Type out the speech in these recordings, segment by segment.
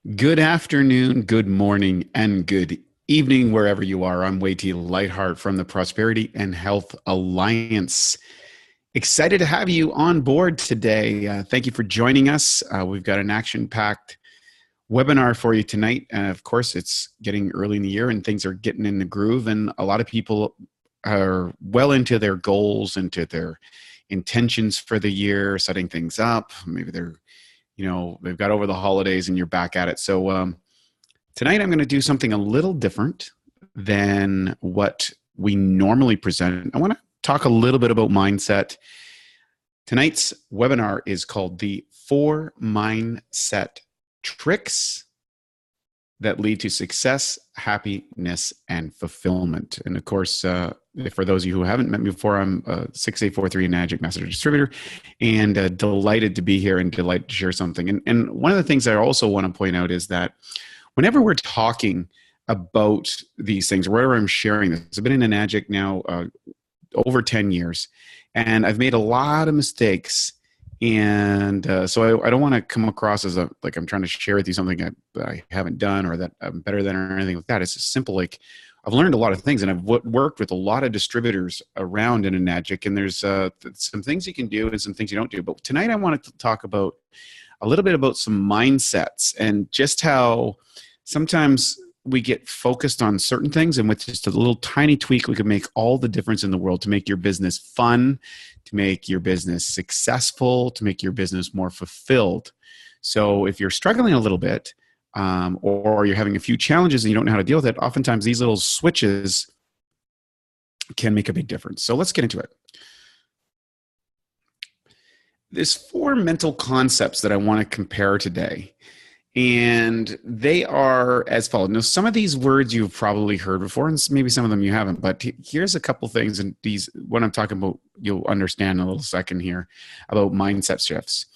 Good afternoon, good morning, and good evening, wherever you are. I'm Waity Lightheart from the Prosperity and Health Alliance. Excited to have you on board today. Thank you for joining us. We've got an action packed webinar for you tonight. Of course, it's getting early in the year and things are getting in the groove, and a lot of people are well into their goals, into their intentions for the year, setting things up. Maybe they've got over the holidays and you're back at it. So tonight I'm going to do something a little different than what we normally present. I want to talk a little bit about mindset. Tonight's webinar is called the 4 Mindset Tricks that lead to success, happiness, and fulfillment. And of course, for those of you who haven't met me before, I'm a 6843 Enagic Master Distributor, and delighted to be here and delighted to share something. And one of the things I also want to point out is that whenever we're talking about these things, or wherever I'm sharing this, I've been in Enagic now over 10 years, and I've made a lot of mistakes. And so I don't want to come across as like I'm trying to share with you something I haven't done or that I'm better than or anything like that. It's just simple. Like I've learned a lot of things, and I've worked with a lot of distributors around in Enagic, and there's some things you can do and some things you don't do. But tonight I wanted to talk about a little bit about some mindsets and just how sometimes we get focused on certain things, and with just a little tiny tweak, we can make all the difference in the world to make your business fun, to make your business successful, to make your business more fulfilled. So if you're struggling a little bit, or you're having a few challenges and you don't know how to deal with it, oftentimes these little switches can make a big difference. So let's get into it. There's 4 mental concepts that I want to compare today. And they are as follows. Now, some of these words you've probably heard before, and maybe some of them you haven't, but here's a couple things, and these, what I'm talking about, you'll understand in a little second here about mindset shifts.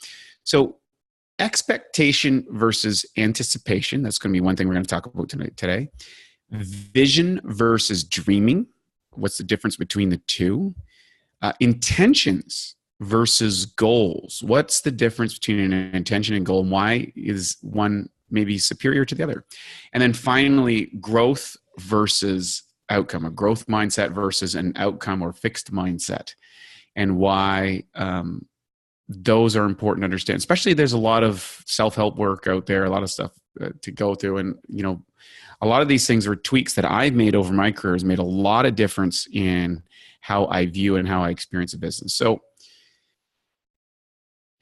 So expectation versus anticipation, that's going to be one thing we're going to talk about today. Vision versus dreaming, what's the difference between the two? Intentions versus goals. What's the difference between an intention and goal, and why is one maybe superior to the other? And then finally, growth versus outcome, a growth mindset versus an outcome or fixed mindset, and why those are important to understand. Especially there's a lot of self-help work out there, a lot of stuff to go through, and a lot of these things are tweaks that I've made over my career has made a lot of difference in how I view and how I experience a business. So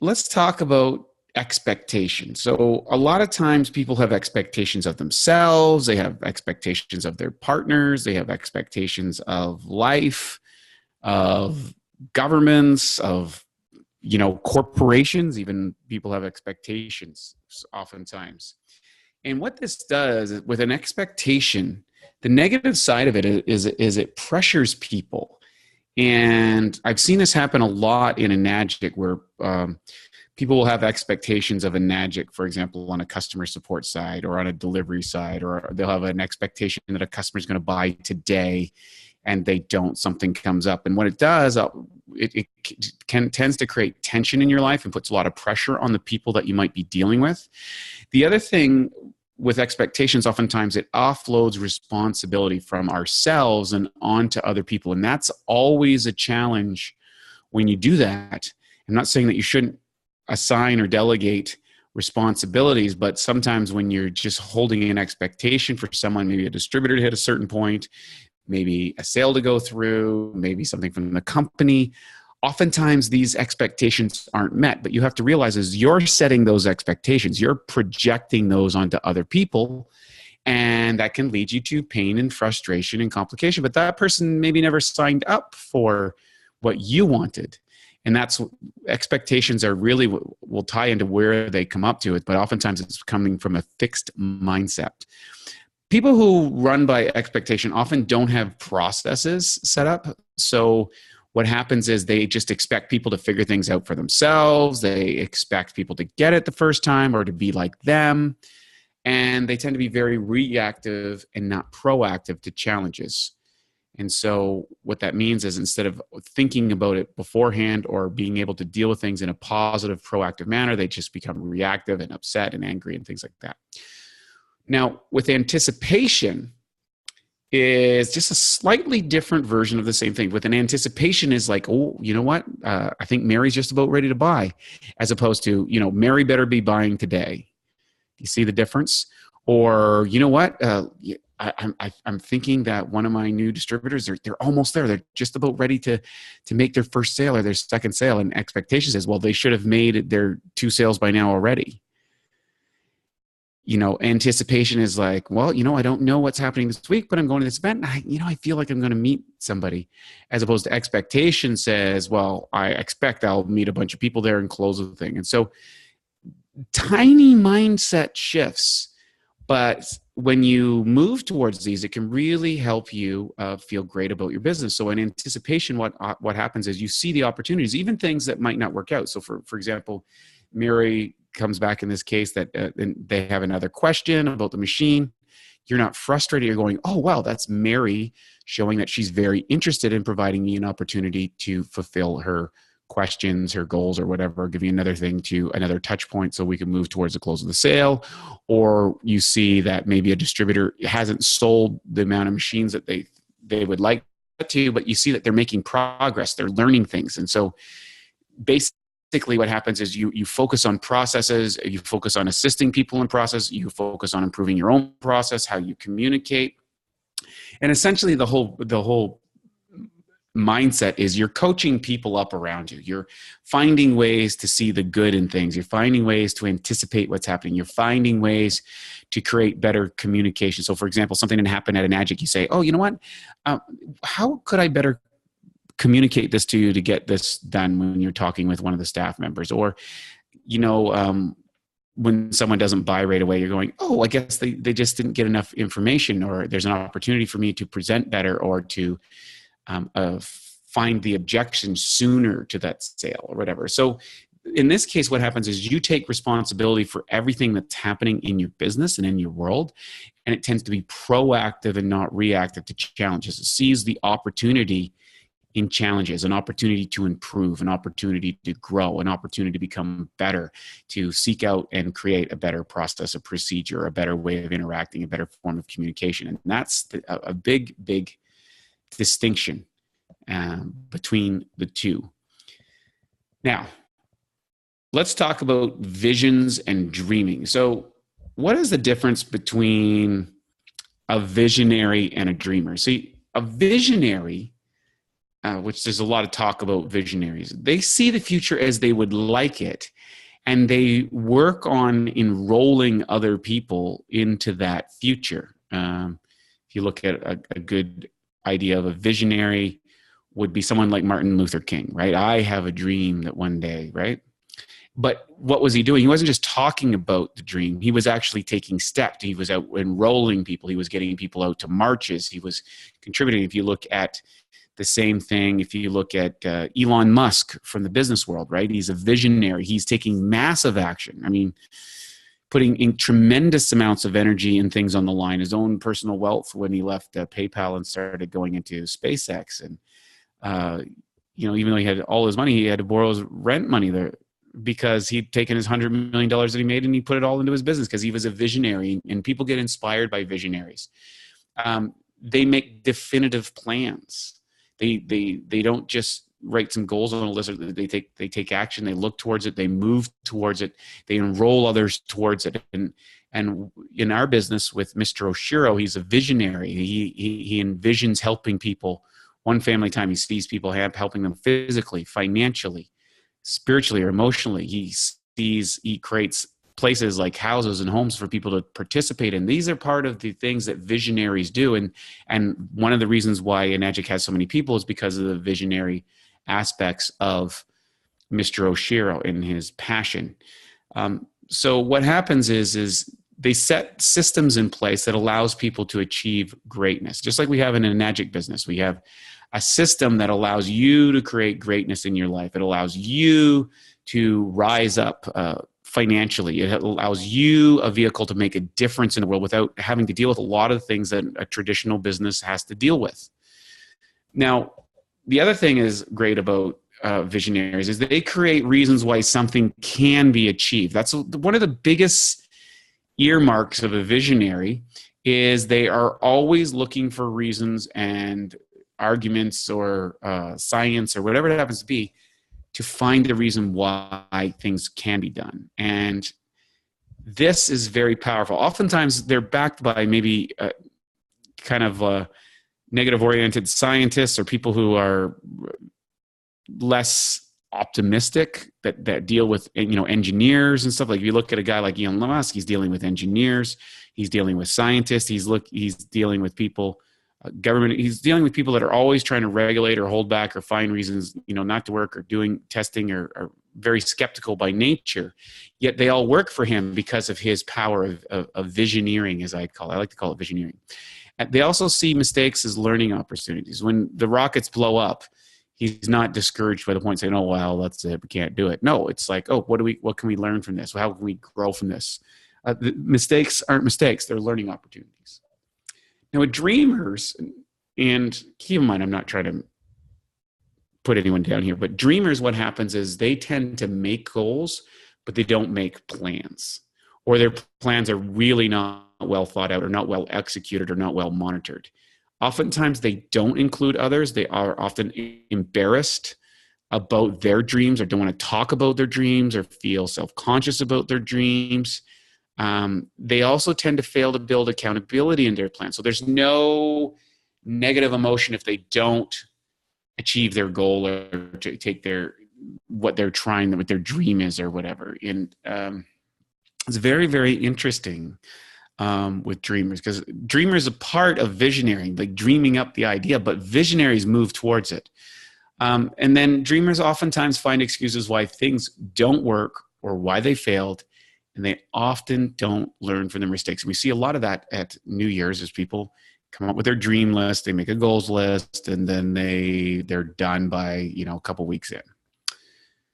let's talk about expectations. So a lot of times people have expectations of themselves, they have expectations of their partners, they have expectations of life, of governments, of corporations. Even people have expectations oftentimes. And what this does is, with an expectation, the negative side of it is it pressures people. And I've seen this happen a lot in Enagic, where people will have expectations of Enagic, for example, on a customer support side or on a delivery side, or they'll have an expectation that a customer is going to buy today, and they don't. Something comes up, and what it does, it tends to create tension in your life and puts a lot of pressure on the people that you might be dealing with. The other thing with expectations, oftentimes it offloads responsibility from ourselves and onto other people. And that's always a challenge when you do that. I'm not saying that you shouldn't assign or delegate responsibilities, but sometimes when you're just holding an expectation for someone, maybe a distributor to hit a certain point, maybe a sale to go through, maybe something from the company, oftentimes these expectations aren't met. But you have to realize is you're setting those expectations, you're projecting those onto other people, and that can lead you to pain and frustration and complication. But that person maybe never signed up for what you wanted. And that's, expectations are really will tie into where they come up to it, but oftentimes it's coming from a fixed mindset. People who run by expectation often don't have processes set up. So what happens is they just expect people to figure things out for themselves. They expect people to get it the first time or to be like them. And they tend to be very reactive and not proactive to challenges. And so what that means is instead of thinking about it beforehand or being able to deal with things in a positive, proactive manner, they just become reactive and upset and angry and things like that. Now, with anticipation is just a slightly different version of the same thing. With an anticipation is like, oh, you know what? I think Mary's just about ready to buy, as opposed to, Mary better be buying today. Do you see the difference? Or, you know what? I'm thinking that one of my new distributors, they're almost there. They're just about ready to make their first sale or their second sale. And expectations is, well, they should have made their 2 sales by now already. Anticipation is like, well, I don't know what's happening this week, but I'm going to this event. And I feel like I'm going to meet somebody, as opposed to expectation says, well, I expect I'll meet a bunch of people there and close the thing. And so tiny mindset shifts, but when you move towards these, it can really help you feel great about your business. So in anticipation, what happens is you see the opportunities, even things that might not work out. So for example, Mary comes back in this case that they have another question about the machine. You're not frustrated. You're going, oh, wow, that's Mary showing that she's very interested in providing me an opportunity to fulfill her questions, her goals, or whatever, give you another touch point so we can move towards the close of the sale. Or you see that maybe a distributor hasn't sold the amount of machines that they would like to, but you see that they're making progress, they're learning things. And so basically what happens is you focus on processes, you focus on assisting people in process, you focus on improving your own process, how you communicate. And essentially the whole mindset is you're coaching people up around you. You're finding ways to see the good in things. You're finding ways to anticipate what's happening. You're finding ways to create better communication. So for example, something didn't happen at an AGIC, you say, oh, you know what? How could I better communicate this to you to get this done when you're talking with one of the staff members? Or, when someone doesn't buy right away, you're going, oh, I guess they just didn't get enough information, or there's an opportunity for me to present better or to find the objection sooner to that sale or whatever. So in this case, what happens is you take responsibility for everything that's happening in your business and in your world. And it tends to be proactive and not reactive to challenges. It sees the opportunity in challenges, an opportunity to improve, an opportunity to grow, an opportunity to become better, to seek out and create a better process, a procedure, a better way of interacting, a better form of communication. And that's a big, big distinction between the two. Now, let's talk about visions and dreaming. So what is the difference between a visionary and a dreamer? See, a visionary, which there's a lot of talk about visionaries, they see the future as they would like it, and they work on enrolling other people into that future. If you look at a good idea of a visionary, would be someone like Martin Luther King, right? I have a dream that one day, right? But what was he doing? He wasn't just talking about the dream. He was actually taking steps. He was out enrolling people. He was getting people out to marches. He was contributing. If you look at the same thing, if you look at Elon Musk from the business world, right? He's a visionary. He's taking massive action. I mean, putting in tremendous amounts of energy and things on the line, his own personal wealth when he left PayPal and started going into SpaceX. And, even though he had all his money, he had to borrow his rent money there because he'd taken his $100 million that he made and he put it all into his business because he was a visionary, and people get inspired by visionaries. They make definitive plans. They don't just write some goals on a list. They take action. They look towards it. They move towards it. They enroll others towards it. And in our business with Mr. Oshiro, he's a visionary. He envisions helping people one family at a time. He sees people helping them physically, financially, spiritually, or emotionally. He creates places like houses and homes for people to participate in. These are part of the things that visionaries do. And one of the reasons why Enagic has so many people is because of the visionary aspects of Mr. Oshiro and his passion. So what happens is they set systems in place that allows people to achieve greatness. Just like we have in an Enagic business, we have a system that allows you to create greatness in your life. It allows you to rise up financially. It allows you a vehicle to make a difference in the world without having to deal with a lot of things that a traditional business has to deal with. Now, the other thing is great about visionaries is they create reasons why something can be achieved. That's one of the biggest earmarks of a visionary is they are always looking for reasons and arguments or science or whatever it happens to be to find the reason why things can be done. And this is very powerful. Oftentimes they're backed by maybe kind of negative oriented scientists or people who are less optimistic that deal with engineers and stuff. Like if you look at a guy like Elon Musk, he's dealing with engineers, he's dealing with scientists, he's dealing with people, government, he's dealing with people that are always trying to regulate or hold back or find reasons not to work or doing testing or very skeptical by nature. Yet they all work for him because of his power of visioneering, as I like to call it visioneering. And they also see mistakes as learning opportunities. When the rockets blow up, he's not discouraged by the point saying, "Oh, well, that's it, we can't do it." No, it's like, "Oh, what can we learn from this? How can we grow from this?" The mistakes aren't mistakes; they're learning opportunities. Now, with dreamers, and keep in mind, I'm not trying to put anyone down here, but dreamers, what happens is they tend to make goals, but they don't make plans, or their plans are really not well thought out, or not well executed, or not well monitored. Oftentimes, they don't include others. They are often embarrassed about their dreams, or don't want to talk about their dreams, or feel self-conscious about their dreams. They also tend to fail to build accountability in their plan. So there's no negative emotion if they don't achieve their goal or to take what their dream is or whatever. And it's very, very interesting with dreamers, because dreamers are part of visionary, like dreaming up the idea, but visionaries move towards it. And then dreamers oftentimes find excuses why things don't work or why they failed, and they often don't learn from their mistakes. And we see a lot of that at New Year's as people come up with their dream list, they make a goals list, and then they're done by a couple weeks in.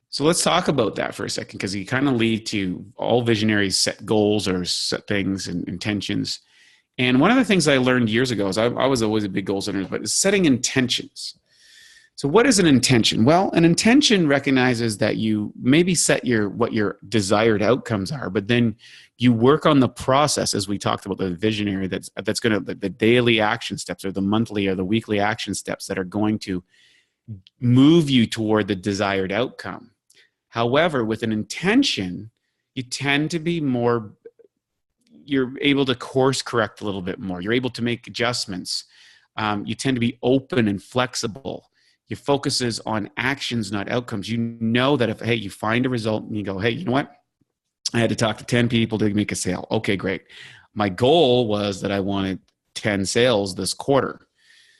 So let's talk about that for a second, because you kind of lead to all visionaries set goals or set things and intentions. And one of the things I learned years ago is I was always a big goal setter, but it's setting intentions. So what is an intention? Well, an intention recognizes that you maybe set what your desired outcomes are, but then you work on the process, as we talked about the visionary, that's going to, the daily action steps or the monthly or the weekly action steps that are going to move you toward the desired outcome. However, with an intention, you tend to be you're able to course correct a little bit more. You're able to make adjustments. You tend to be open and flexible. Your focus is on actions, not outcomes. You know that if, hey, you find a result and you go, hey, you know what? I had to talk to 10 people to make a sale. Okay, great. My goal was that I wanted 10 sales this quarter.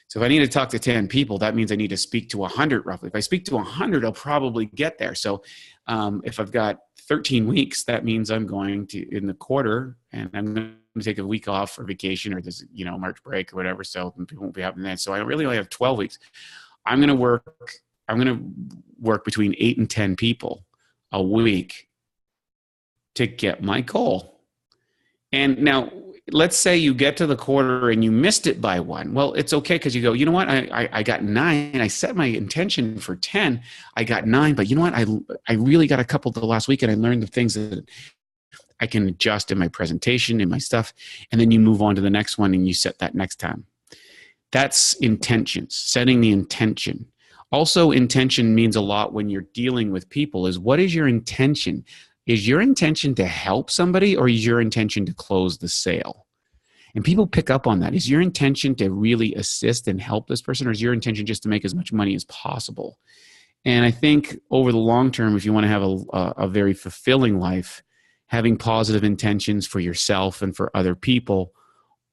So if I need to talk to 10 people, that means I need to speak to 100 roughly. If I speak to 100, I'll probably get there. So if I've got 13 weeks, that means I'm going to, in the quarter, and I'm going to take a week off for vacation or this, March break or whatever. So people won't be happening then. So I really only have 12 weeks. I'm going to work between 8 and 10 people a week to get my goal. And now, let's say you get to the quarter and you missed it by one. Well, it's okay, because you go, you know what? I got 9. I set my intention for 10. I got 9, but you know what? I really got a couple the last week, and I learned the things that I can adjust in my presentation, in my stuff. And then you move on to the next one and you set that next time. That's intentions, setting the intention. Also, intention means a lot when you're dealing with people. Is what is your intention? Is your intention to help somebody, or is your intention to close the sale? And people pick up on that. Is your intention to really assist and help this person, or is your intention just to make as much money as possible? And I think over the long term, if you want to have a very fulfilling life, having positive intentions for yourself and for other people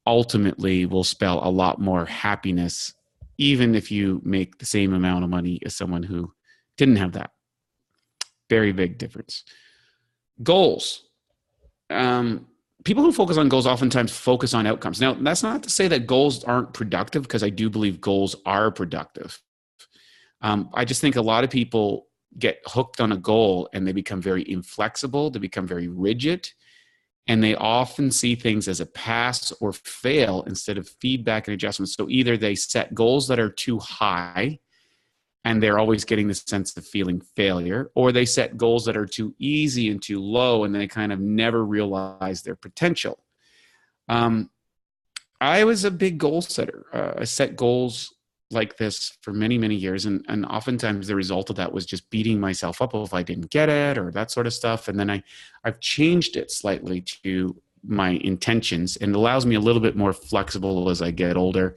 ultimately will spell a lot more happiness, even if you make the same amount of money as someone who didn't have that. Very big difference. Goals. People who focus on goals oftentimes focus on outcomes. Now, that's not to say that goals aren't productive, because I do believe goals are productive. I just think a lot of people get hooked on a goal and they become very inflexible, they become very rigid, And they often see things as a pass or fail instead of feedback and adjustment. So either they set goals that are too high and they're always getting the sense of feeling failure, or they set goals that are too easy and too low and they kind of never realize their potential. I was a big goal setter. I set goals like this for many, many years. And oftentimes the result of that was just beating myself up if I didn't get it or that sort of stuff. And then I've changed it slightly to my intentions, and it allows me a little bit more flexible as I get older,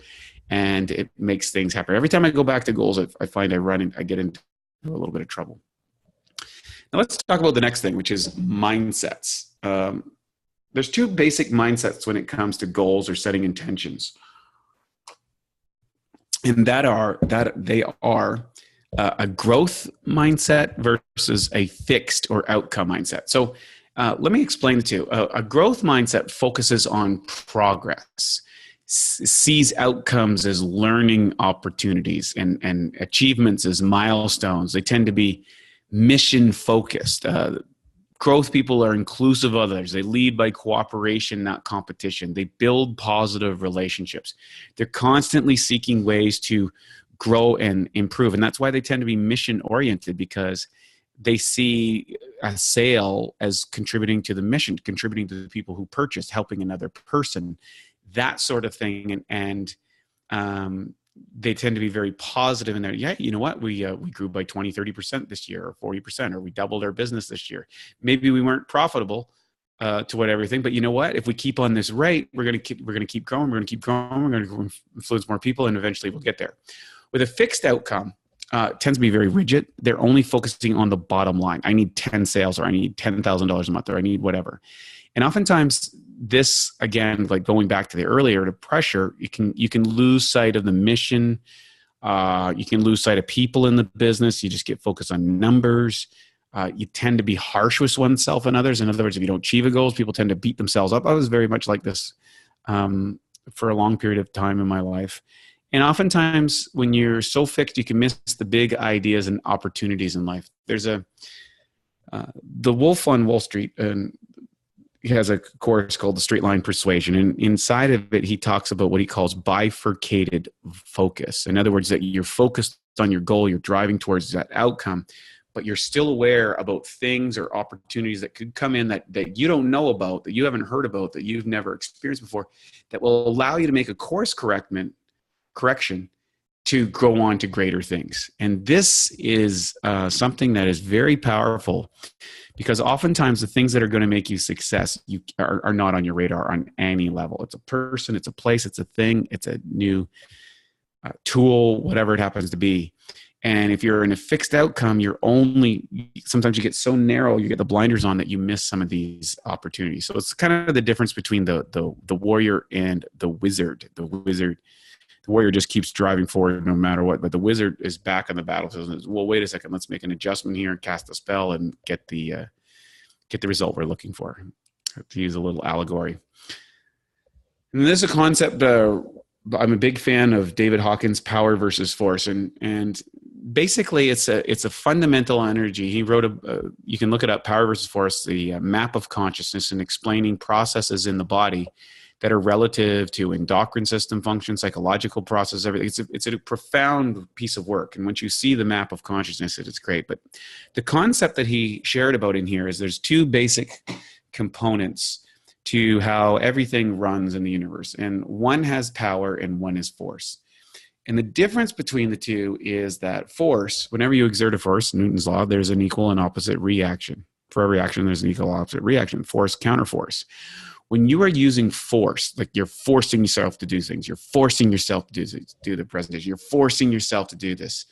and it makes things happen. Every time I go back to goals, I find I get into a little bit of trouble. Now let's talk about the next thing, which is mindsets. There's two basic mindsets when it comes to goals or setting intentions. And they are a growth mindset versus a fixed or outcome mindset. So let me explain the two. A growth mindset focuses on progress, sees outcomes as learning opportunities and achievements as milestones. They tend to be mission focused. Growth people are inclusive of others. They lead by cooperation, not competition. They build positive relationships. They're constantly seeking ways to grow and improve. And that's why they tend to be mission oriented, because they see a sale as contributing to the mission, contributing to the people who purchased, helping another person, that sort of thing. And they tend to be very positive in there. Yeah, you know what? We grew by 20, 30% this year, or 40%, or we doubled our business this year. Maybe we weren't profitable to what everything, but you know what? If we keep on this rate, we're going to keep growing. We're going to keep growing. We're going to influence more people, and eventually we'll get there. With a fixed outcome, it tends to be very rigid. They're only focusing on the bottom line. I need 10 sales, or I need $10,000 a month, or I need whatever. And oftentimes this, again, like going back to the earlier, to pressure, you can lose sight of the mission. You can lose sight of people in the business. You just get focused on numbers. You tend to be harsh with oneself and others. In other words, if you don't achieve a goal, people tend to beat themselves up. I was very much like this for a long period of time in my life. And oftentimes when you're so fixed, you can miss the big ideas and opportunities in life. There's the Wolf on Wall Street, and he has a course called the Straight Line Persuasion. And inside of it, he talks about what he calls bifurcated focus. In other words, that you're focused on your goal, you're driving towards that outcome, but you're still aware about things or opportunities that could come in that you don't know about, that you haven't heard about, that you've never experienced before, that will allow you to make a course correction to go on to greater things. And this is something that is very powerful, because oftentimes the things that are going to make you success are not on your radar on any level. It's a person, it's a place, it's a thing, it's a new tool, whatever it happens to be. And if you're in a fixed outcome, sometimes you get so narrow, you get the blinders on, that you miss some of these opportunities. So it's kind of the difference between the warrior and the wizard. The warrior just keeps driving forward no matter what, but the wizard is back on the battlefield and says, well, wait a second, let's make an adjustment here and cast a spell and get the result we're looking for, to use a little allegory. And this is a concept, I'm a big fan of David Hawkins' Power versus Force. And basically it's a fundamental energy. He wrote you can look it up, Power versus Force, the map of consciousness, and explaining processes in the body that are relative to endocrine system function, psychological process, everything. It's a profound piece of work. And once you see the map of consciousness, it's great. But the concept that he shared about in here is there's two basic components to how everything runs in the universe. And one has power and one is force. And the difference between the two is that force, whenever you exert a force, Newton's law, there's an equal and opposite reaction. For every action, there's an equal and opposite reaction. Force, counterforce. When you are using force, like you're forcing yourself to do things, you're forcing yourself to do the presentation, you're forcing yourself to do this,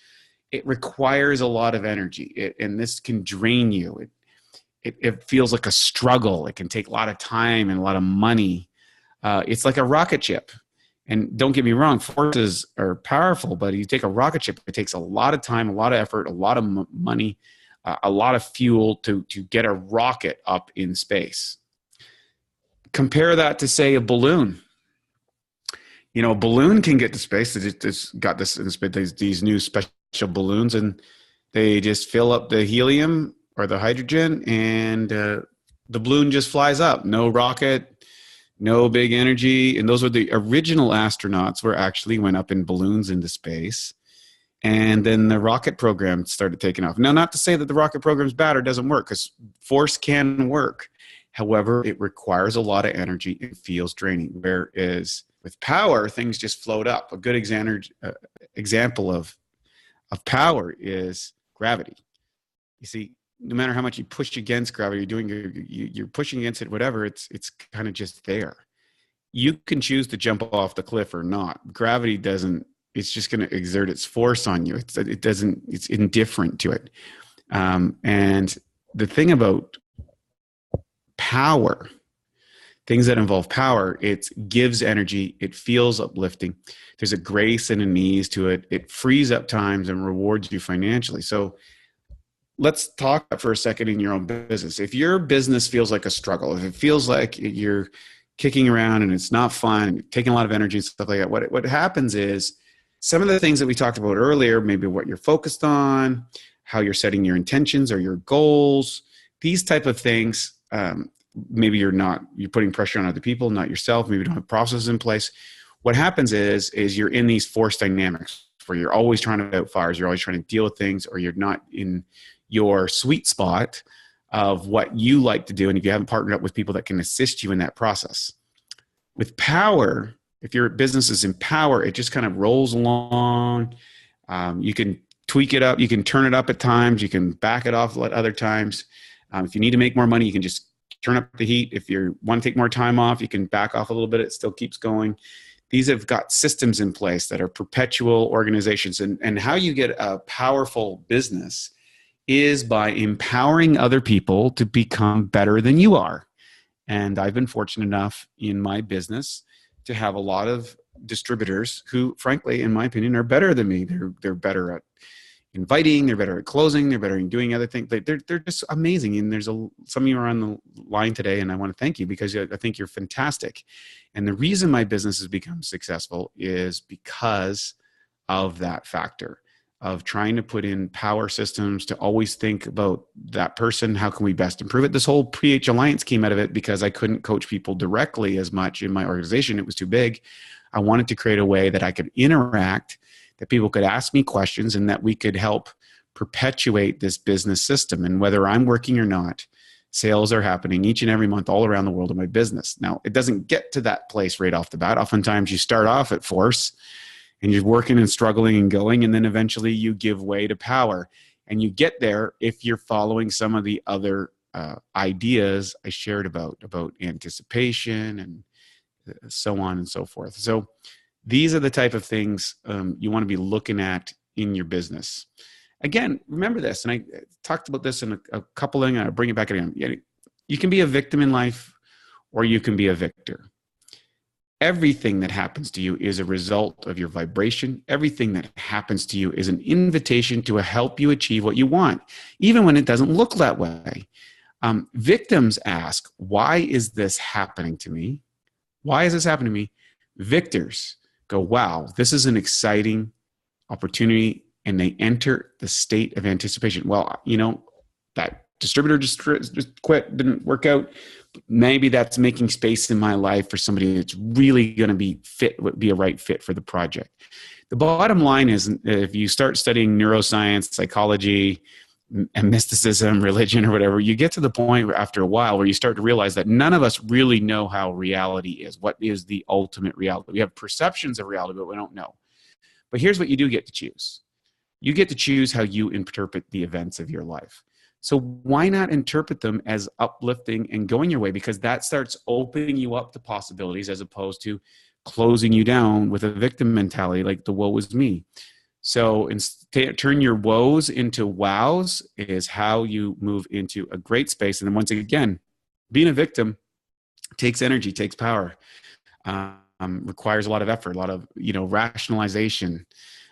it requires a lot of energy, and this can drain you. It feels like a struggle. It can take a lot of time and a lot of money. It's like a rocket ship. And don't get me wrong, forces are powerful, but you take a rocket ship, it takes a lot of time, a lot of effort, a lot of money, a lot of fuel to get a rocket up in space. Compare that to, say, a balloon. You know, a balloon can get to space. It's got these new special balloons, and they just fill up the helium or the hydrogen, and the balloon just flies up. No rocket, no big energy. And those were the original astronauts were actually went up in balloons into space. And then the rocket program started taking off. Now, not to say that the rocket program is bad or doesn't work, because force can work. However, it requires a lot of energy and feels draining. Whereas with power, things just float up. A good example of power is gravity. You see, no matter how much you push against gravity, you're pushing against it, whatever, it's kind of just there. You can choose to jump off the cliff or not. Gravity doesn't, it's just going to exert its force on you. It doesn't, it's indifferent to it. And the thing about power, things that involve power, it gives energy, it feels uplifting. There's a grace and an ease to it. It frees up times and rewards you financially. So let's talk for a second in your own business. If your business feels like a struggle, if it feels like you're kicking around and it's not fun, taking a lot of energy and stuff like that, what happens is some of the things that we talked about earlier, maybe what you're focused on, how you're setting your intentions or your goals, these type of things, maybe you're putting pressure on other people, not yourself, maybe you don't have processes in place. What happens is you're in these force dynamics where you're always trying to fight fires, you're always trying to deal with things, or you're not in your sweet spot of what you like to do, and if you haven't partnered up with people that can assist you in that process. With power, if your business is in power, it just kind of rolls along. You can tweak it up, you can turn it up at times, you can back it off at other times. If you need to make more money, you can just turn up the heat. If you want to take more time off, you can back off a little bit, it still keeps going. These have got systems in place that are perpetual organizations. And how you get a powerful business is by empowering other people to become better than you are. And I've been fortunate enough in my business to have a lot of distributors who, frankly, in my opinion, are better than me. They're better at inviting, they're better at closing, they're better at doing other things. They're just amazing. And some of you are on the line today, and I want to thank you because I think you're fantastic. And the reason my business has become successful is because of that factor of trying to put in power systems to always think about that person. How can we best improve it? This whole PH Alliance came out of it because I couldn't coach people directly as much in my organization. It was too big. I wanted to create a way that I could interact, that people could ask me questions, and that we could help perpetuate this business system. And whether I'm working or not, sales are happening each and every month all around the world in my business. Now, it doesn't get to that place right off the bat. Oftentimes you start off at force and you're working and struggling and going, and then eventually you give way to power. And you get there if you're following some of the other ideas I shared about anticipation and so on and so forth. So these are the type of things you want to be looking at in your business. Again, remember this, and I talked about this in a couple of things, and I'll bring it back again. You can be a victim in life, or you can be a victor. Everything that happens to you is a result of your vibration. Everything that happens to you is an invitation to help you achieve what you want, even when it doesn't look that way. Victims ask, why is this happening to me? Why is this happening to me? Victors go, wow, this is an exciting opportunity, and they enter the state of anticipation. Well, that distributor just quit, didn't work out. Maybe that's making space in my life for somebody that's really going to be a right fit for the project. The bottom line is, if you start studying neuroscience, psychology, and mysticism, religion, or whatever, you get to the point where after a while where you start to realize that none of us really know how reality is. What is the ultimate reality? We have perceptions of reality, but we don't know. But here's what you do get to choose. You get to choose how you interpret the events of your life. So why not interpret them as uplifting and going your way? Because that starts opening you up to possibilities, as opposed to closing you down with a victim mentality like the woe is me. So turn your woes into wows is how you move into a great space. And then once again, being a victim takes energy, takes power, requires a lot of effort, a lot of rationalization,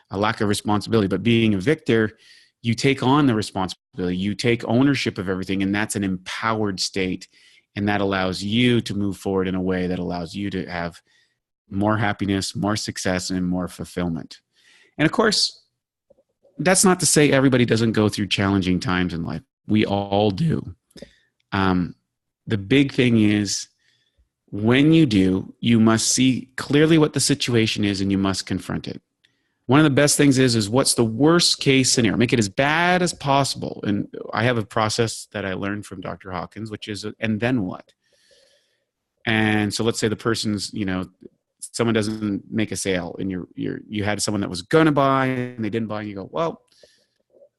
a lack of responsibility. But being a victor, you take on the responsibility, you take ownership of everything, and that's an empowered state. And that allows you to move forward in a way that allows you to have more happiness, more success, and more fulfillment. And of course, that's not to say everybody doesn't go through challenging times in life. We all do. the big thing is, when you do, you must see clearly what the situation is and you must confront it. One of the best things is what's the worst case scenario? Make it as bad as possible. And I have a process that I learned from Dr. Hawkins, which is, and then what? And so let's say the person's, someone doesn't make a sale and you had someone that was going to buy and they didn't buy, and you go, well,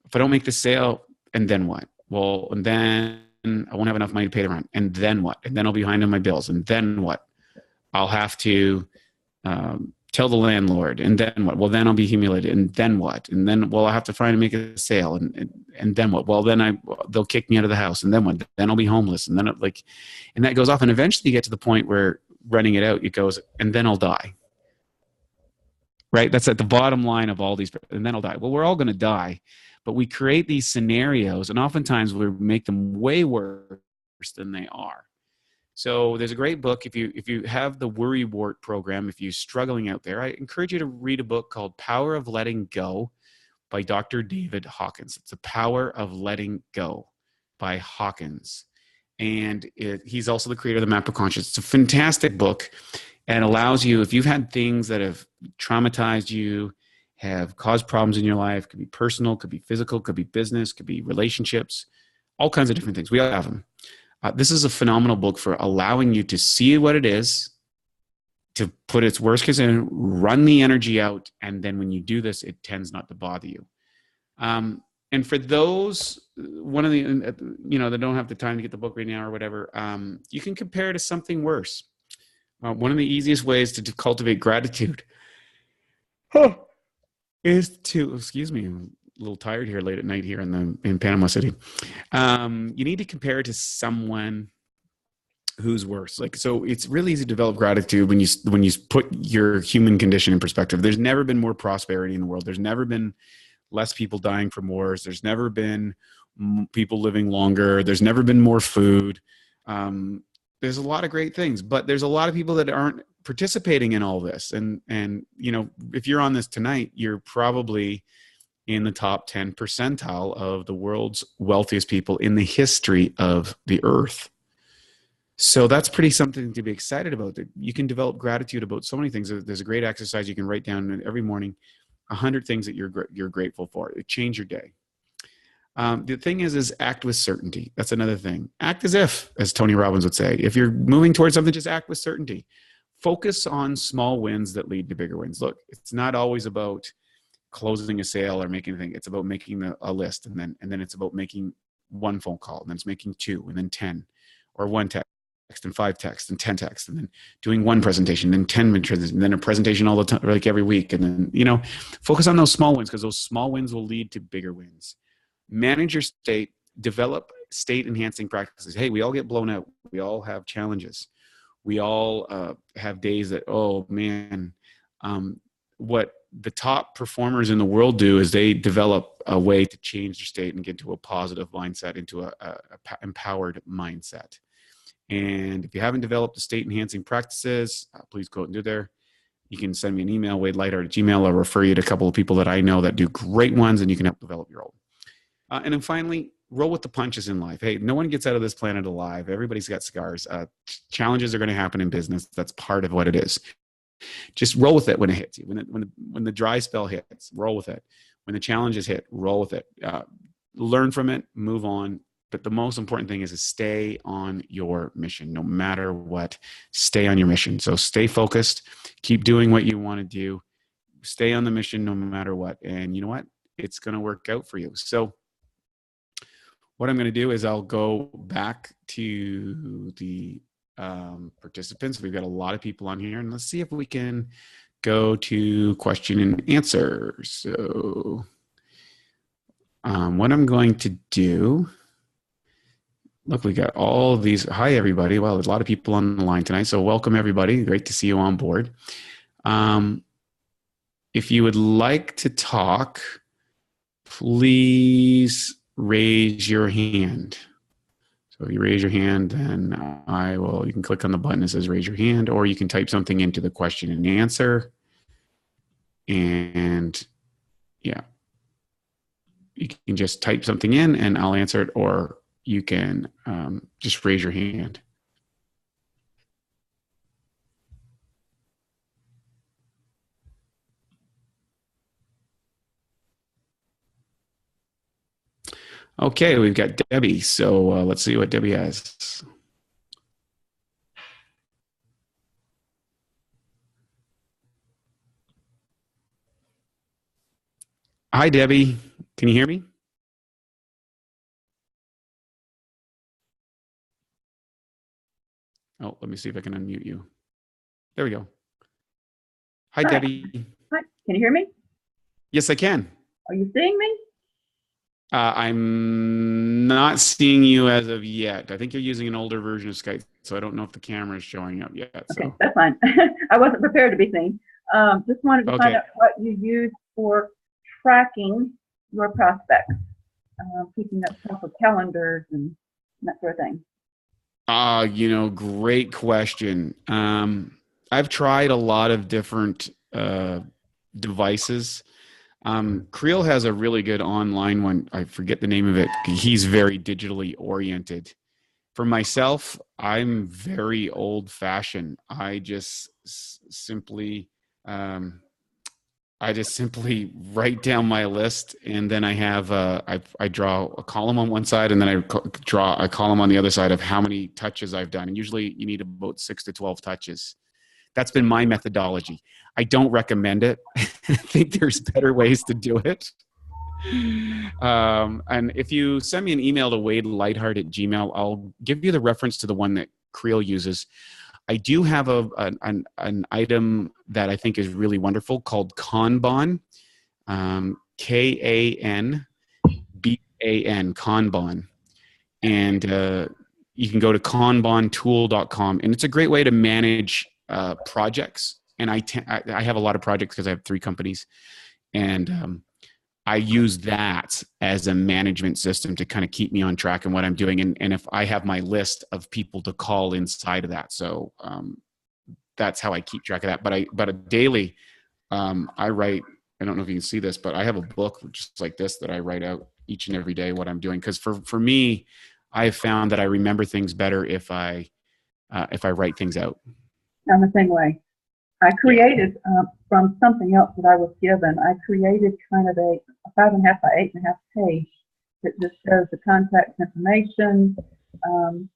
if I don't make the sale, and then what? Well, and then I won't have enough money to pay the rent. And then what? And then I'll be behind on my bills. And then what? I'll have to tell the landlord. And then what? Well, then I'll be humiliated. And then what? And then, well, I'll have to try to make a sale. And then what? Well, then they'll kick me out of the house. And then what? Then I'll be homeless. And then and that goes off. And eventually you get to the point where running it out, it goes, and then I'll die. Right? That's at the bottom line of all these. And then I'll die. Well, we're all going to die. But we create these scenarios, and oftentimes we make them way worse than they are. So there's a great book. If you have the Worry Wart program, if you're struggling out there, I encourage you to read a book called Power of Letting Go by Dr. David Hawkins. It's The Power of Letting Go by Hawkins. And he's also the creator of the Map of Consciousness. It's a fantastic book and allows you, if you've had things that have traumatized you, have caused problems in your life, could be personal, could be physical, could be business, could be relationships, all kinds of different things. We all have them. This is a phenomenal book for allowing you to see what it is, to put its worst case in, run the energy out, and then when you do this, it tends not to bother you. And for those, one of the, that don't have the time to get the book right now or whatever, you can compare it to something worse. One of the easiest ways to cultivate gratitude is to, excuse me, I'm a little tired here late at night here in Panama City. You need to compare it to someone who's worse. So it's really easy to develop gratitude when you put your human condition in perspective. There's never been more prosperity in the world. There's never been less people dying from wars. There's never been people living longer. There's never been more food. There's a lot of great things, but there's a lot of people that aren't participating in all this. And if you're on this tonight, you're probably in the top 10 percentile of the world's wealthiest people in the history of the earth. So that's pretty something to be excited about. That you can develop gratitude about so many things. There's a great exercise you can write down every morning, 100 things that you're grateful for. It change your day. The thing is act with certainty. That's another thing. Act as if, as Tony Robbins would say. If you're moving towards something, just act with certainty. Focus on small wins that lead to bigger wins. Look, it's not always about closing a sale or making anything. It's about making a list, and then it's about making one phone call, and then it's making 2, and then 10, or 1 text and 5 texts and 10 texts, and then doing 1 presentation, then 10 presentations, and then a presentation all the time, like every week. And then, focus on those small wins, because those small wins will lead to bigger wins. Manage your state, develop state enhancing practices. Hey, we all get blown out. We all have challenges. We all have days that, oh man, what the top performers in the world do is they develop a way to change their state and get to a positive mindset, into a empowered mindset. And if you haven't developed the state enhancing practices, please go out and do there. You can send me an email, wadeLightheart@gmail. I'll refer you to a couple of people that I know that do great ones, and you can help develop your own. And then finally, roll with the punches in life. Hey, no one gets out of this planet alive. Everybody's got scars. Challenges are going to happen in business. That's part of what it is. Just roll with it when it hits you. When the dry spell hits, roll with it. When the challenges hit, roll with it. Learn from it, move on. But the most important thing is to stay on your mission. No matter what, stay on your mission. So stay focused. Keep doing what you want to do. Stay on the mission no matter what. And you know what? It's going to work out for you. So what I'm going to do is I'll go back to the participants. We've got a lot of people on here, and let's see if we can go to question and answer. So what I'm going to do, look, we got all of these. Hi, everybody. Well, there's a lot of people on the line tonight, so welcome, everybody. Great to see you on board. If you would like to talk, please raise your hand. So if you raise your hand, then you can click on the button that says raise your hand, or you can type something into the question and answer. And yeah, you can just type something in and I'll answer it, or you can just raise your hand. Okay, we've got Debbie. So let's see what Debbie has. Hi, Debbie. Can you hear me? Oh, let me see if I can unmute you. There we go. Hi, Hi. Debbie. Hi. Can you hear me? Yes, I can. Are you seeing me? I'm not seeing you as of yet. I think you're using an older version of Skype, so I don't know if the camera is showing up yet. Okay, So, that's fine. I wasn't prepared to be seen. Just wanted to find okay. out what you use for tracking your prospects, keeping up proper calendars and that sort of thing. Great question. I've tried a lot of different devices. Creel has a really good online one. I forget the name of it. He's very digitally oriented. For myself, I'm very old fashioned. Um, I just simply write down my list, and then I draw a column on one side, and then draw a column on the other side of how many touches I've done. And usually, you need about 6 to 12 touches. That's been my methodology. I don't recommend it. I think there's better ways to do it. And if you send me an email to Lightheart@gmail.com, I'll give you the reference to the one that Creel uses. I do have an item that I think is really wonderful called Kanban, Kanban, Kanban. And you can go to kanbantool.com, and it's a great way to manage projects. And I have a lot of projects because I have 3 companies, and I use that as a management system to kind of keep me on track and what I'm doing. And if I have my list of people to call inside of that. So that's how I keep track of that. But a daily, I write, I don't know if you can see this, but I have a book just like this that I write out each and every day what I'm doing. Because for me, I have found that I remember things better if I write things out. I'm the same way. I Yeah. created from something else that I was given. I created kind of a 5.5 by 8.5 page that just shows the contact information. And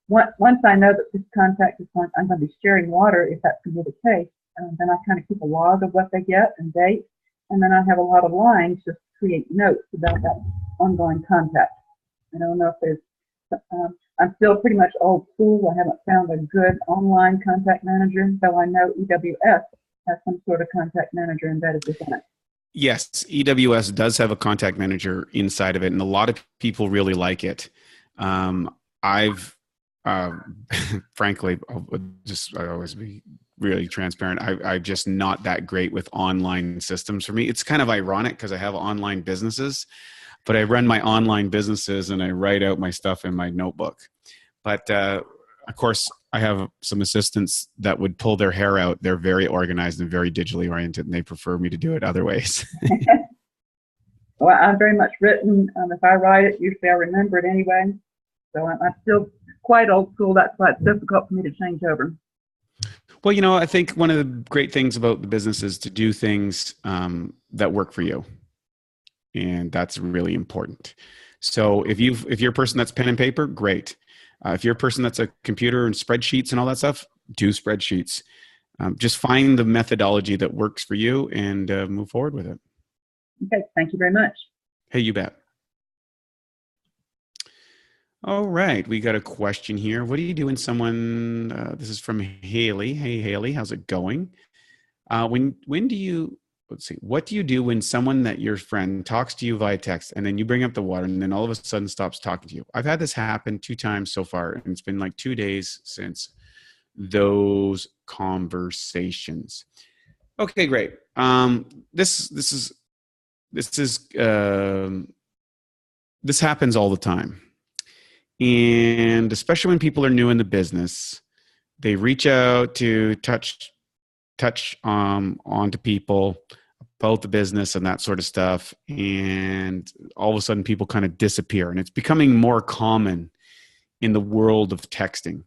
once I know that this contact is going, I'm going to be sharing water, if that's going to be the case, then I kind of keep a log of what they get and date. And then I have a lot of lines just to create notes about that ongoing contact. I don't know if there's I'm still pretty much old school. I haven't found a good online contact manager, though I know EWS has some sort of contact manager embedded within it. Yes, EWS does have a contact manager inside of it, and a lot of people really like it. I've, uh, frankly, I always be really transparent. I'm just not that great with online systems for me. It's kind of ironic because I have online businesses, but I run my online businesses and I write out my stuff in my notebook. But of course, I have some assistants that would pull their hair out. They're very organized and very digitally oriented, and they prefer me to do it other ways. Well, I'm very much written. If I write it, usually I remember it anyway. So I'm still quite old school. That's why it's difficult for me to change over. Well, I think one of the great things about the business is to do things that work for you. And that's really important. So if you're a person that's pen and paper, great. If you're a person that's a computer and spreadsheets and all that stuff, do spreadsheets. Just find the methodology that works for you and move forward with it. Okay, thank you very much. Hey, you bet. All right, we got a question here. What do you do when someone? This is from Haley. Hey, Haley, how's it going? When do you? Let's see. What do you do when someone that your friend talks to you via text, and then you bring up the water, and then all of a sudden stops talking to you? I've had this happen 2 times so far, and it's been like 2 days since those conversations. Okay, great. This is this happens all the time. And especially when people are new in the business, they reach out to touch onto people about the business and that sort of stuff. And all of a sudden people kind of disappear, and it's becoming more common in the world of texting.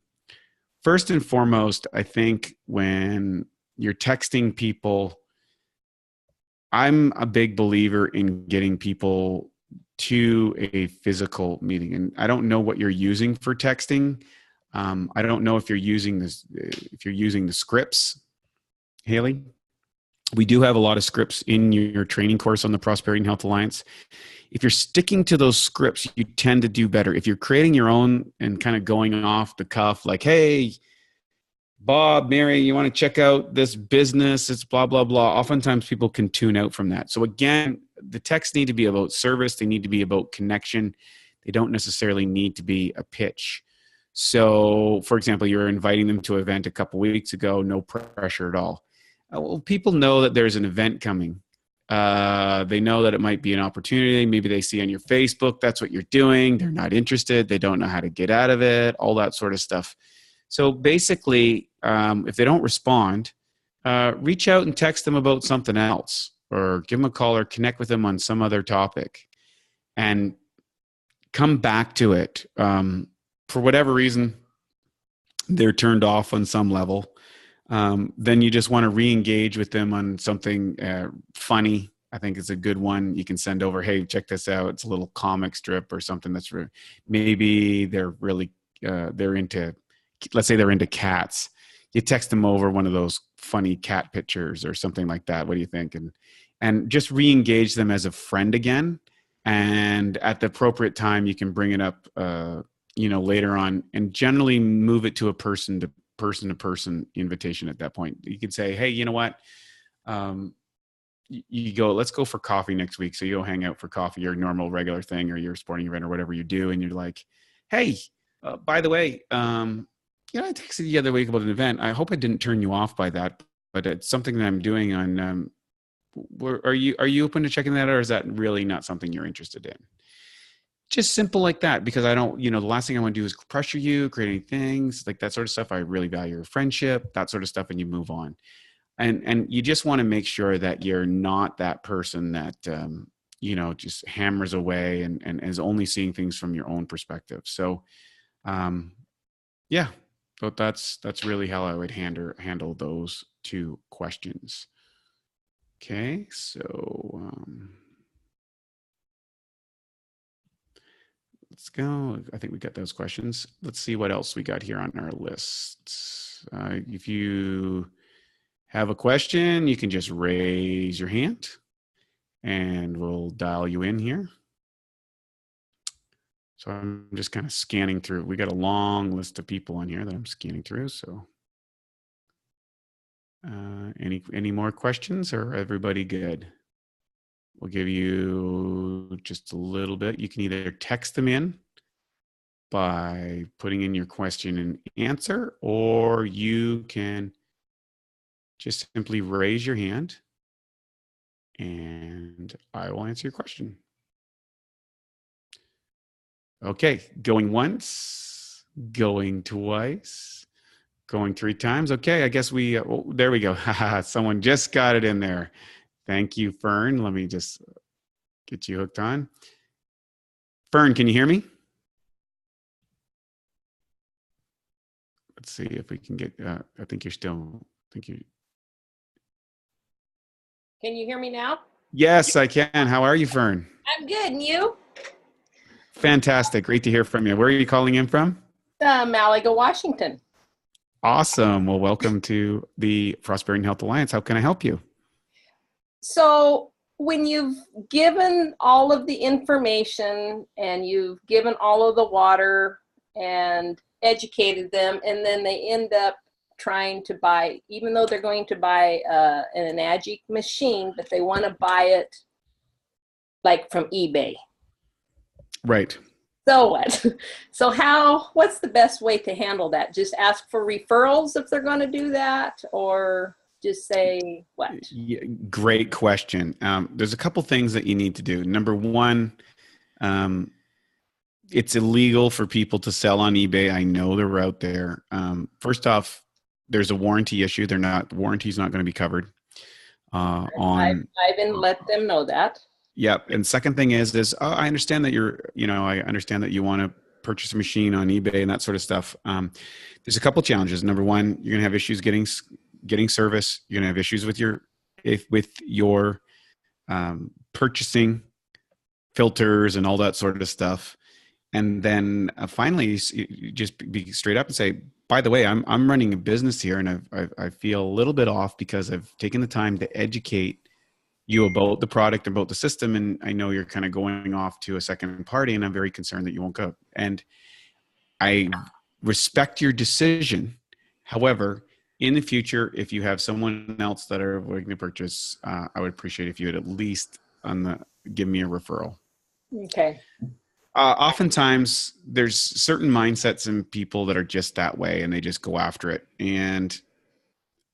First and foremost, I think when you're texting people, I'm a big believer in getting people to a physical meeting. And I don't know what you're using for texting. I don't know if you're using this, if you're using the scripts, Haley. We do have a lot of scripts in your training course on the Prosperity and Health Alliance. If you're sticking to those scripts, you tend to do better. If you're creating your own and kind of going off the cuff, like, hey, Bob, Mary, you want to check out this business? It's blah, blah, blah. Oftentimes people can tune out from that. So again, the texts need to be about service. They need to be about connection. They don't necessarily need to be a pitch. So for example, you're inviting them to an event a couple weeks ago, no pressure at all. Well, people know that there's an event coming. They know that it might be an opportunity. Maybe they see on your Facebook, that's what you're doing. They're not interested. They don't know how to get out of it, all that sort of stuff. So basically, if they don't respond, reach out and text them about something else, or give them a call or connect with them on some other topic, and come back to it. For whatever reason, they're turned off on some level. Then you just want to re-engage with them on something funny. I think it's a good one. You can send over, hey, check this out. It's a little comic strip or something that's maybe they're really, they're into, let's say they're into cats. You text them over one of those funny cat pictures or something like that. What do you think? And just re-engage them as a friend again. And at the appropriate time, you can bring it up, later on, and generally move it to a person-to-person invitation at that point. You could say, hey, you know what? You go, let's go for coffee next week. So you go hang out for coffee, your normal regular thing, or your sporting event or whatever you do. And you're like, hey, by the way, I texted you the other week about an event. I hope I didn't turn you off by that, but it's something that I'm doing on, are you open to checking that out, or is that really not something you're interested in? Just simple like that, because I don't, the last thing I want to do is pressure you, create any things like that sort of stuff. I really value your friendship, that sort of stuff, and you move on. And you just want to make sure that you're not that person that, just hammers away and is only seeing things from your own perspective. So, yeah, but that's really how I would handle those two questions. Okay, so let's go. I think we got those questions. Let's see what else we got here on our list. If you have a question, you can just raise your hand and we'll dial you in here. So I'm just kind of scanning through. We got a long list of people on here that I'm scanning through. So any more questions, or everybody good? We'll give you just a little bit. You can either text them in by putting in your question and answer, or you can just simply raise your hand and I will answer your question. Okay, going once, going twice, going three times. Okay, I guess there we go. Someone just got it in there. Thank you, Fern. Let me just get you hooked on. Fern, can you hear me? Let's see if we can get, I think you're still, Can you hear me now? Yes, I can. How are you, Fern? I'm good. And you? Fantastic. Great to hear from you. Where are you calling in from? Malaga, Washington. Awesome. Well, welcome to the Prosperity and Health Alliance. How can I help you? So when you've given all of the information and you've given all of the water and educated them, and then they end up trying to buy, even though they're going to buy an Enagic machine, but they want to buy it like from eBay. Right. So what? So what's the best way to handle that? Just ask for referrals if they're going to do that, or just say what? Yeah, great question. There's a couple things that you need to do. Number one, it's illegal for people to sell on eBay. I know they're out there. First off, there's a warranty issue. Warranty's not going to be covered. on. I've been let them know that. Yep. And second thing is I understand that I understand that you want to purchase a machine on eBay and that sort of stuff. There's a couple challenges. Number one, you're gonna have issues getting service. You're gonna have issues with your purchasing filters and all that sort of stuff. And then finally, you just be straight up and say, by the way, I'm running a business here, and I feel a little bit off because I've taken the time to educate you about the product, about the system, and I know you're kind of going off to a second party, and I'm very concerned that you won't go. And I respect your decision. However, in the future, if you have someone else that are willing to purchase, I would appreciate if you would at least give me a referral. Okay. Oftentimes, there's certain mindsets in people that are just that way, and they just go after it. And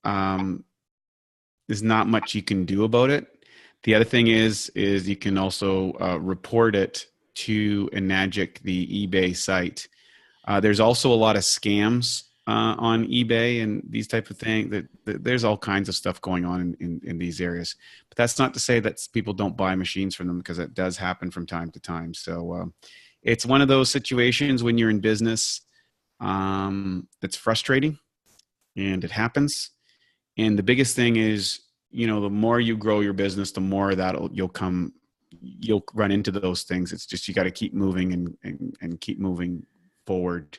there's not much you can do about it. The other thing is you can also report it to Enagic, the eBay site. There's also a lot of scams on eBay and these type of things. That there's all kinds of stuff going on in these areas. But that's not to say that people don't buy machines from them, because it does happen from time to time. So it's one of those situations when you're in business that's frustrating, and it happens. And the biggest thing is, the more you grow your business, the more that you'll run into those things. It's just, you got to keep moving and keep moving forward.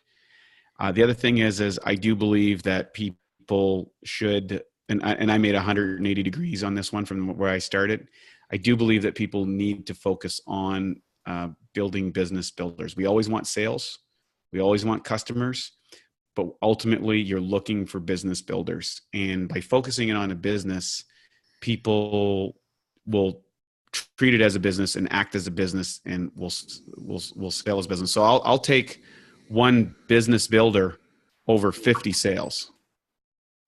The other thing is I do believe that people should, and I made 180 degrees on this one from where I started. I do believe that people need to focus on building business builders. We always want sales. We always want customers. But ultimately, you're looking for business builders. And by focusing on a business, people will treat it as a business and act as a business, and will sell as business. So I'll take one business builder over 50 sales.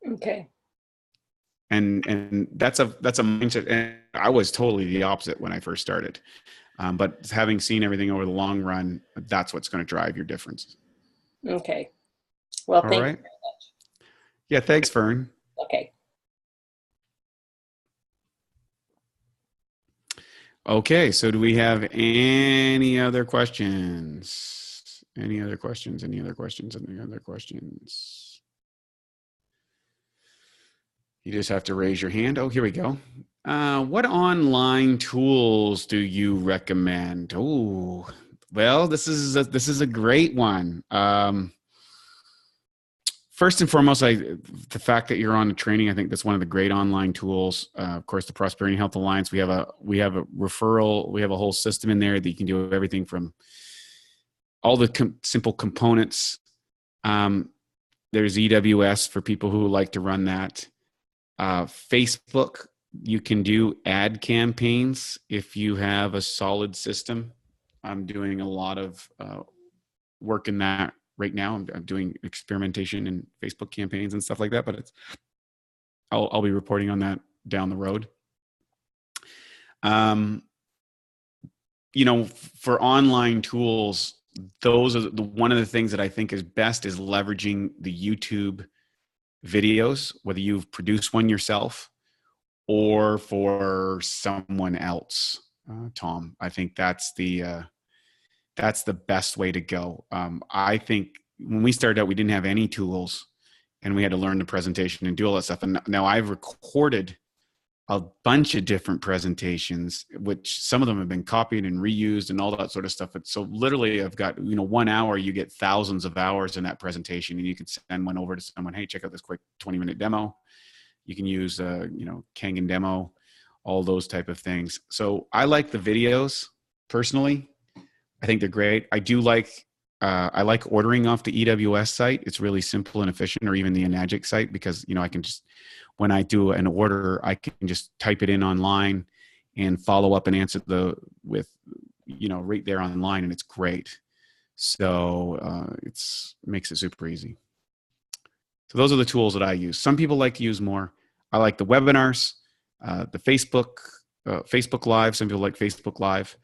Okay. And that's a mindset. And I was totally the opposite when I first started. But having seen everything over the long run, that's what's going to drive your difference. Okay. Well, thank you very much. Yeah, thanks, Fern. Okay. Okay, so do we have any other questions? Any other questions? Any other questions? Any other questions? You just have to raise your hand. Oh, here we go. What online tools do you recommend? Oh, well, this is a great one. First and foremost, the fact that you're on a training, I think that's one of the great online tools. Of course, the Prosperity and Health Alliance, we have a referral, we have a whole system in there that you can do everything from all the simple components. There's EWS for people who like to run that. Facebook, you can do ad campaigns if you have a solid system. I'm doing a lot of work in that right now. I'm doing experimentation in Facebook campaigns and stuff like that, but I'll be reporting on that down the road. For online tools, those are one of the things that I think is best is leveraging the YouTube videos, whether you've produced one yourself or for someone else. Tom, I think that's the best way to go. I think when we started out, we didn't have any tools, and we had to learn the presentation and do all that stuff. And now I've recorded a bunch of different presentations, which some of them have been copied and reused and all that sort of stuff. So literally I've got, 1 hour, you get thousands of hours in that presentation, and you can send one over to someone. Hey, check out this quick 20-minute demo. You can use, Kangen demo, all those type of things. So I like the videos personally. I think they're great. I do like, I like ordering off the EWS site. It's really simple and efficient, or even the Enagic site, because, I can just, when I do an order, I can just type it in online and follow up and answer right there online, and it's great. So makes it super easy. So those are the tools that I use. Some people like to use more. I like the webinars, the Facebook Live. Some people like Facebook Live.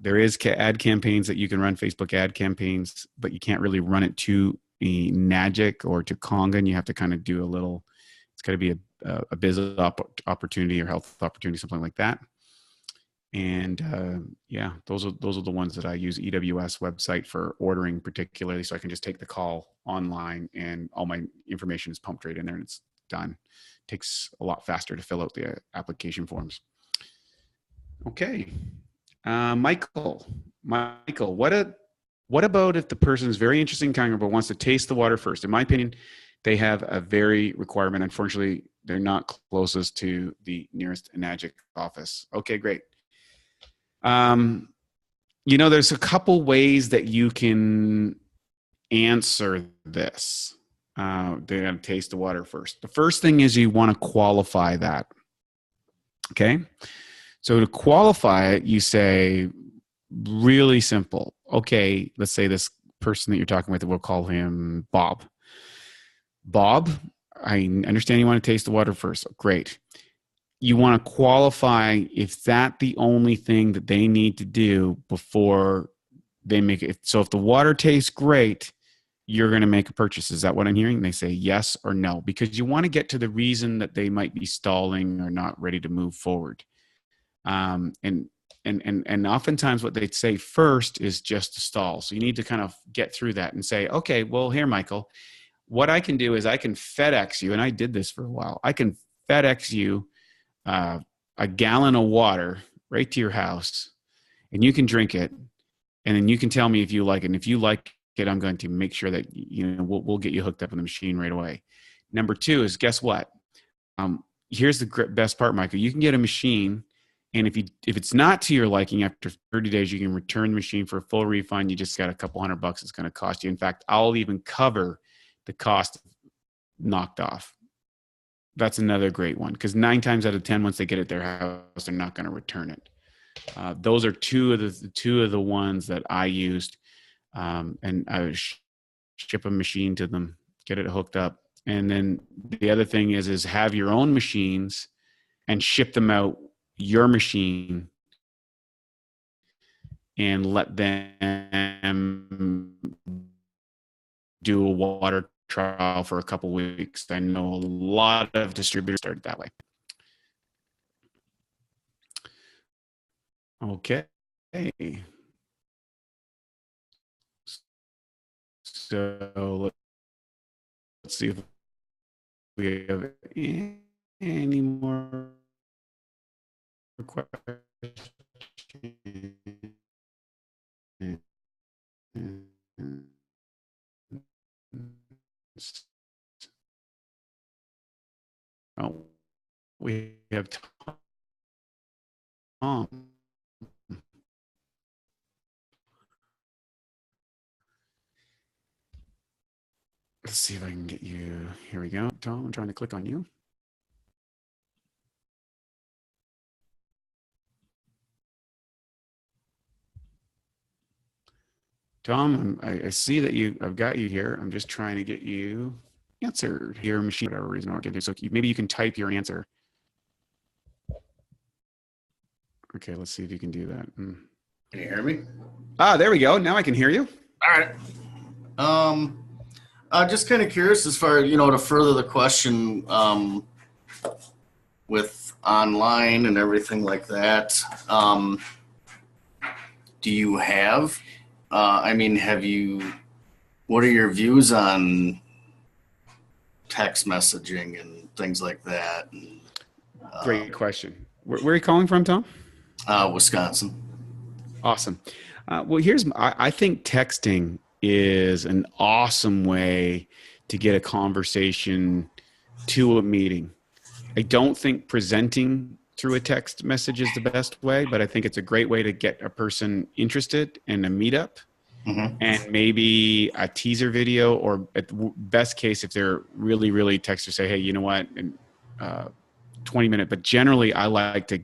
There is ad campaigns that you can run, Facebook ad campaigns, but you can't really run it to Enagic or to Kangen. You have to kind of do it's got to be a business opportunity or health opportunity, something like that. And yeah, those are the ones that I use. EWS website for ordering particularly, so I can just take the call online and all my information is pumped right in there and it's done. It takes a lot faster to fill out the application forms. Okay, Michael, what about if the person is very interested in Kangaroo but wants to taste the water first? In my opinion, they have a very requirement. Unfortunately, they're not closest to the nearest Enagic office. Okay, great. There's a couple ways that you can answer this. They're going to taste the water first. The first thing is you want to qualify that. Okay. So to qualify it, you say really simple. Okay. Let's say this person that you're talking with, we'll call him Bob. Bob, I understand you want to taste the water first. Great. You want to qualify if that's the only thing that they need to do before they make it. So if the water tastes great, you're going to make a purchase. Is that what I'm hearing? They say yes or no, because you want to get to the reason that they might be stalling or not ready to move forward. And oftentimes what they'd say first is just to stall. So you need to kind of get through that and say, okay, well, here, Michael, what I can do is I can FedEx you, and I did this for a while. I can FedEx you a gallon of water right to your house, and you can drink it, and then you can tell me if you like it. And if you like it, I'm going to make sure that we'll get you hooked up in the machine right away. Number two is, guess what? Here's the best part, Michael. You can get a machine, and if it's not to your liking, after 30 days, you can return the machine for a full refund. You just got a couple $100 it's going to cost you. In fact, I'll even cover the cost knocked off. That's another great one, because 9 times out of 10, once they get it at their house, they're not going to return it. Those are two of the ones that I used, and I would ship a machine to them, get it hooked up, and then the other thing is have your own machines and ship them out your machine and let them do a water trial for a couple weeks. I know a lot of distributors started that way. Okay. So let's see if we have any more questions. Oh, we have Tom. Let's see if I can get you. Here we go. Tom, I'm trying to click on you. Tom, I see that I've got you here. I'm just trying to get you answered. Your machine, for whatever reason, okay. So maybe you can type your answer. Okay, let's see if you can do that. Can you hear me? There we go. Now I can hear you. All right. Just kind of curious as far, to further the question with online and everything like that. Do you have, what are your views on text messaging and things like that? And, great question. Where are you calling from, Tom? Wisconsin. Awesome. Well, I think texting is an awesome way to get a conversation to a meeting. I don't think presenting through a text message is the best way, but I think it's a great way to get a person interested in a meetup. Mm-hmm. And maybe a teaser video, or at the best case, if they're really, really text or say, hey, you know what, 20-minute. But generally, I like to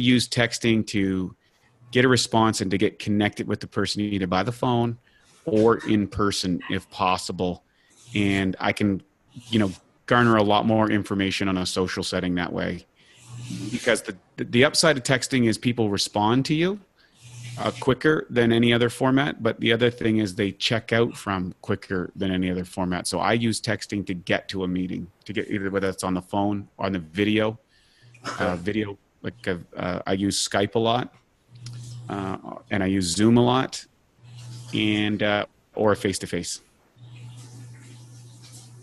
use texting to get a response and to get connected with the person either by the phone or in person if possible. And I can, garner a lot more information on a social setting that way. Because the upside of texting is people respond to you. quicker than any other format. But the other thing is they check out from quicker than any other format. So I use texting to get to a meeting, to get either whether it's on the phone or on the video. Video, like I use Skype a lot, and I use Zoom a lot, and or face to face.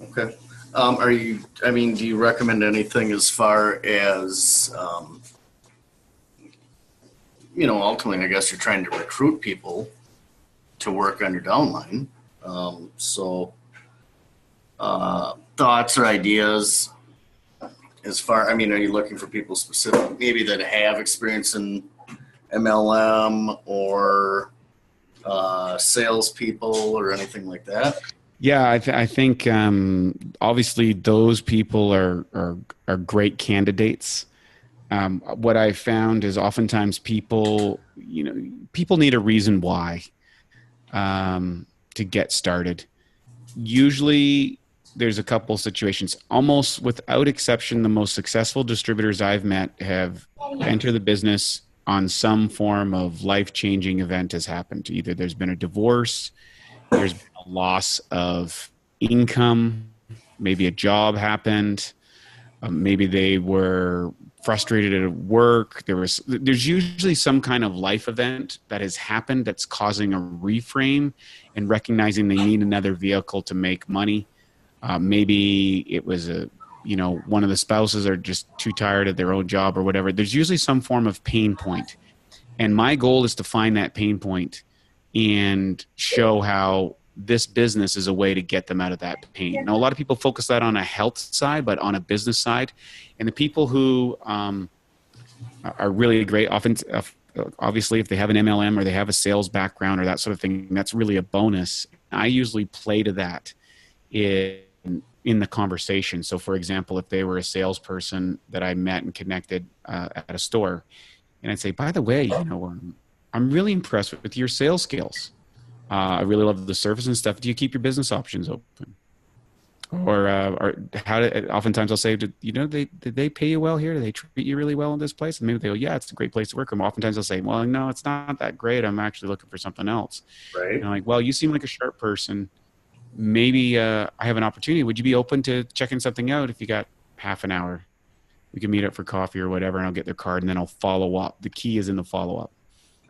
Okay. Do you recommend anything as far as, ultimately, I guess you're trying to recruit people to work on your downline. Thoughts or ideas as far, are you looking for people specific, maybe that have experience in MLM or salespeople or anything like that? Yeah, I think obviously those people are great candidates. What I found is oftentimes people need a reason why to get started. Usually there's a couple situations. Almost without exception, the most successful distributors I've met have entered the business on some form of life-changing event has happened. Either there's been a divorce, there's been a loss of income, maybe a job happened, maybe they were frustrated at work. There's usually some kind of life event that has happened that's causing a reframe and recognizing they need another vehicle to make money. Maybe it was one of the spouses are just too tired of their own job or whatever. There's usually some form of pain point. And my goal is to find that pain point and show how this business is a way to get them out of that pain. Now, a lot of people focus that on a health side, but on a business side. And the people who are really great, often, obviously, if they have an MLM or they have a sales background or that sort of thing, that's really a bonus. I usually play to that in the conversation. So, for example, if they were a salesperson that I met and connected at a store, and I'd say, by the way, I'm really impressed with your sales skills. I really love the service and stuff. Do you keep your business options open? Or oftentimes I'll say, did they pay you well here? Do they treat you really well in this place? And maybe they go, yeah, it's a great place to work. And oftentimes I'll say, well, no, it's not that great. I'm actually looking for something else. Right. And I'm like, well, you seem like a sharp person. Maybe I have an opportunity. Would you be open to checking something out if you got half an hour? We can meet up for coffee or whatever, and I'll get their card, and then I'll follow up. The key is in the follow up.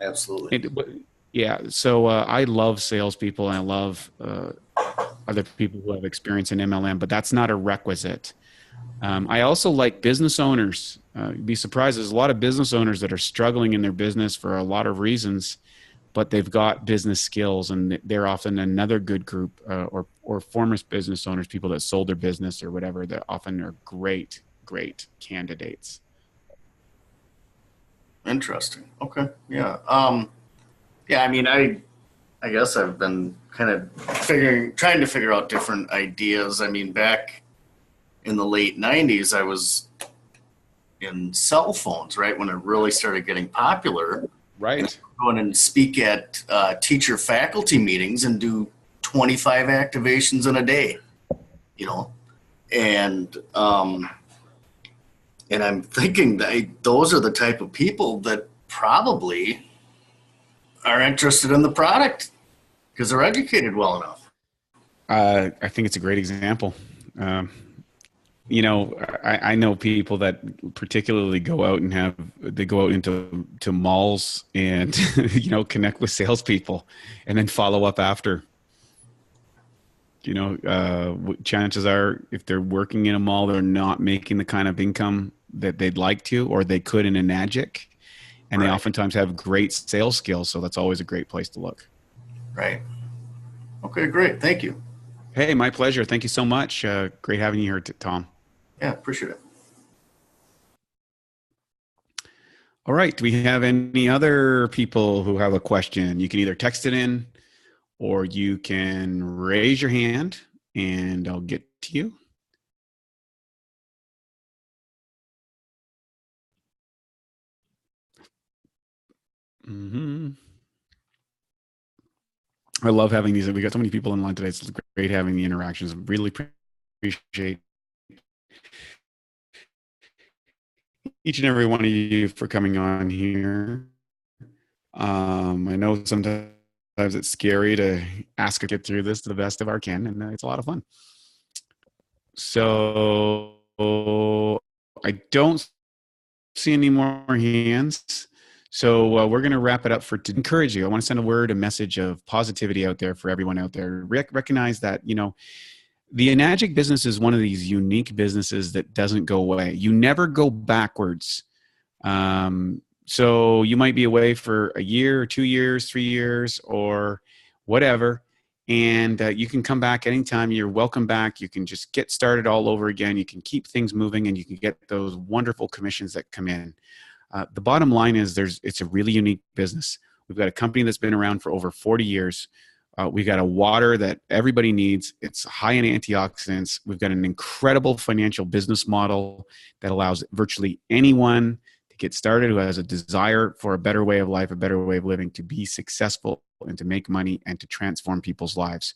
Absolutely. Yeah. So I love salespeople, and I love other people who have experience in MLM, but that's not a requisite. I also like business owners. You'd be surprised. There's a lot of business owners that are struggling in their business for a lot of reasons, but they've got business skills, and they're often another good group, or former business owners, people that sold their business or whatever, that often are great candidates. Interesting. Okay. Yeah. I guess I've been kind of trying to figure out different ideas. Back in the late 90s, I was in cell phones, right? When it really started getting popular. Right. Going and speak at teacher faculty meetings and do 25 activations in a day, and I'm thinking that those are the type of people that probably are interested in the product because they're educated well enough. I think it's a great example. I know people that particularly go out into malls and, connect with salespeople and then follow up after. Chances are if they're working in a mall, they're not making the kind of income that they'd like to, or they could in a Nagic. And They oftentimes have great sales skills. So that's always a great place to look. Right. Okay, great. Thank you. Hey, my pleasure. Thank you so much. Great having you here, Tom. Yeah, appreciate it. All right. Do we have any other people who have a question? You can either text it in or you can raise your hand and I'll get to you. I love having these. We got so many people in line today. It's great having the interactions. Really appreciate each and every one of you for coming on here. I know sometimes it's scary to ask to get through this to the best of our can, and it's a lot of fun. So I don't see any more hands. So we're going to wrap it up to encourage you. I want to send a message of positivity out there for everyone out there. Recognize that, the Enagic business is one of these unique businesses that doesn't go away. You never go backwards. So you might be away for a year or 2 years, 3 years, or whatever. And you can come back anytime. You're welcome back. You can just get started all over again. You can keep things moving, and you can get those wonderful commissions that come in. The bottom line is it's a really unique business. We've got a company that's been around for over 40 years. We've got a water that everybody needs. It's high in antioxidants. We've got an incredible financial business model that allows virtually anyone to get started who has a desire for a better way of life, a better way of living, to be successful and to make money and to transform people's lives.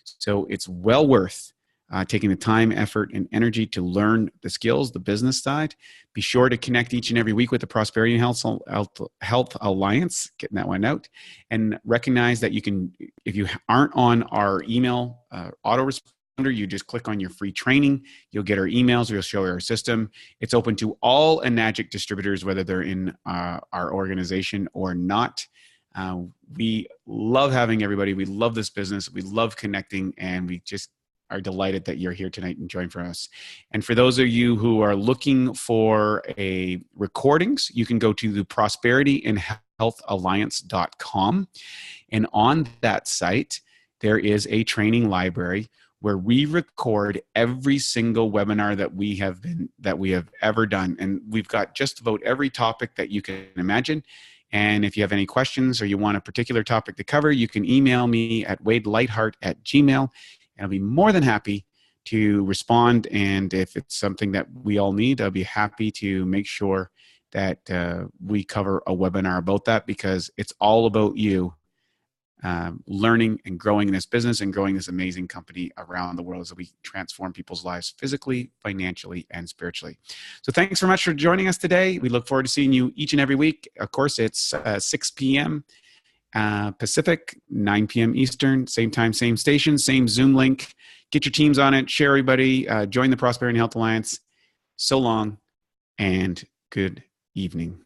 So it's well worth taking the time, effort, and energy to learn the skills, the business side. Be sure to connect each and every week with the Prosperity and Health Alliance, getting that one out, and recognize that you can, if you aren't on our email autoresponder, you just click on your free training. You'll get our emails. We'll show you our system. It's open to all Enagic distributors, whether they're in our organization or not. We love having everybody. We love this business. We love connecting, and we just are delighted that you're here tonight and join for us. And for those of you who are looking for recordings, you can go to the prosperityandhealthalliance.com. And on that site, there is a training library where we record every single webinar that we have ever done. And we've got just about every topic that you can imagine. And if you have any questions or you want a particular topic to cover, you can email me at wadelightheart@gmail.com. And I'll be more than happy to respond. And if it's something that we all need, I'll be happy to make sure that we cover a webinar about that, because it's all about you learning and growing this business and growing this amazing company around the world as we transform people's lives physically, financially, and spiritually. So thanks so much for joining us today. We look forward to seeing you each and every week. Of course, it's 6 p.m. Pacific, 9 p.m. Eastern, same time, same station, same Zoom link. Get your teams on it, share everybody, join the Prosperity and Health Alliance. So long and good evening.